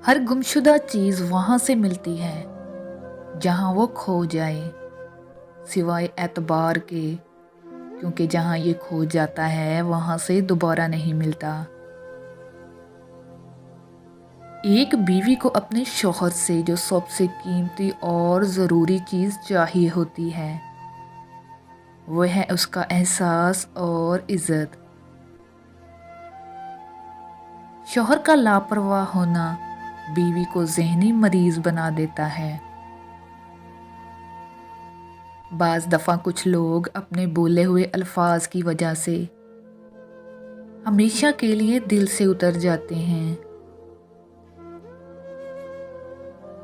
ہر گمشدہ چیز وہاں سے ملتی ہے جہاں وہ کھو جائے، سوائے اعتبار کے، کیونکہ جہاں یہ کھو جاتا ہے وہاں سے دوبارہ نہیں ملتا۔ ایک بیوی کو اپنے شوہر سے جو سب سے قیمتی اور ضروری چیز چاہیے ہوتی ہے وہ ہے اس کا احساس اور عزت۔ شوہر کا لاپرواہ ہونا بیوی کو ذہنی مریض بنا دیتا ہے۔ بعض دفعہ کچھ لوگ اپنے بولے ہوئے الفاظ کی وجہ سے ہمیشہ کے لیے دل سے اتر جاتے ہیں۔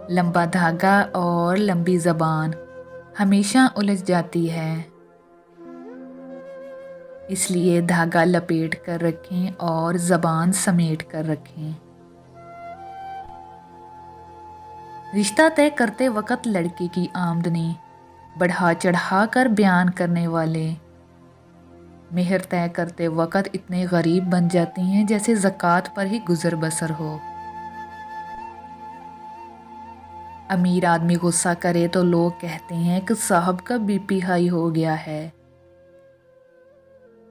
لمبا دھاگا اور لمبی زبان ہمیشہ الجھ جاتی ہے، اس لیے دھاگا لپیٹ کر رکھیں اور زبان سمیٹ کر رکھیں۔ رشتہ طے کرتے وقت لڑکی کی آمدنی بڑھا چڑھا کر بیان کرنے والے مہر طے کرتے وقت اتنے غریب بن جاتی ہیں جیسے زکوٰۃ پر ہی گزر بسر ہو۔ امیر آدمی غصہ کرے تو لوگ کہتے ہیں کہ صاحب کا بی پی ہائی ہو گیا ہے،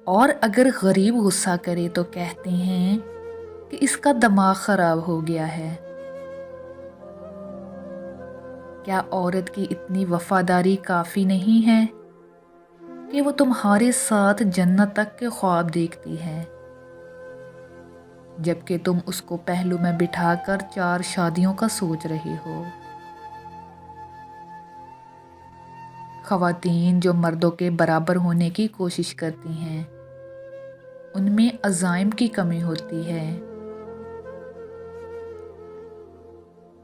اور اگر غریب غصہ کرے تو کہتے ہیں کہ اس کا دماغ خراب ہو گیا ہے۔ کیا عورت کی اتنی وفاداری کافی نہیں ہے کہ وہ تمہارے ساتھ جنت تک کے خواب دیکھتی ہے، جبکہ تم اس کو پہلو میں بٹھا کر 4 شادیوں کا سوچ رہے ہو؟ خواتین جو مردوں کے برابر ہونے کی کوشش کرتی ہیں ان میں عزائم کی کمی ہوتی ہے۔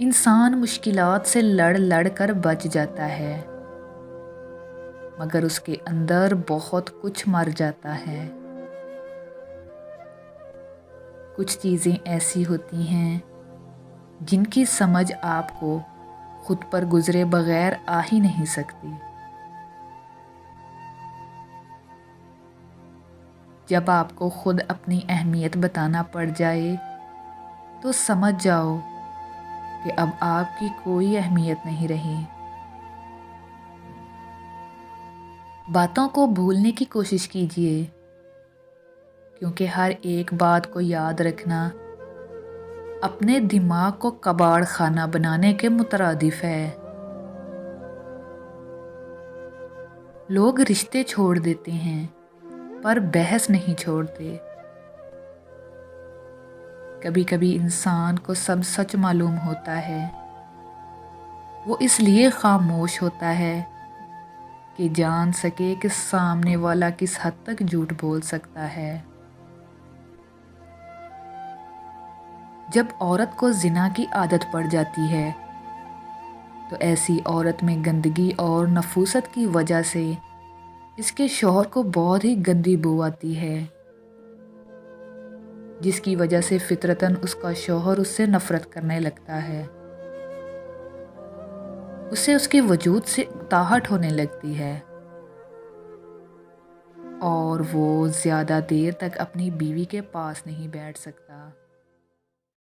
انسان مشکلات سے لڑ لڑ کر بچ جاتا ہے مگر اس کے اندر بہت کچھ مر جاتا ہے۔ کچھ چیزیں ایسی ہوتی ہیں جن کی سمجھ آپ کو خود پر گزرے بغیر آ ہی نہیں سکتی۔ جب آپ کو خود اپنی اہمیت بتانا پڑ جائے تو سمجھ جاؤ کہ اب آپ کی کوئی اہمیت نہیں رہی۔ باتوں کو بھولنے کی کوشش کیجیے، کیونکہ ہر ایک بات کو یاد رکھنا اپنے دماغ کو کباڑ خانہ بنانے کے مترادف ہے۔ لوگ رشتے چھوڑ دیتے ہیں پر بحث نہیں چھوڑتے۔ کبھی کبھی انسان کو سب سچ معلوم ہوتا ہے، وہ اس لیے خاموش ہوتا ہے کہ جان سکے کہ سامنے والا کس حد تک جھوٹ بول سکتا ہے۔ جب عورت کو زنا کی عادت پڑ جاتی ہے تو ایسی عورت میں گندگی اور نفوست کی وجہ سے اس کے شوہر کو بہت ہی گندی بو آتی ہے، جس کی وجہ سے فطرتاً اس کا شوہر اس سے نفرت کرنے لگتا ہے، اسے اس کے وجود سے اکتاہٹ ہونے لگتی ہے اور وہ زیادہ دیر تک اپنی بیوی کے پاس نہیں بیٹھ سکتا۔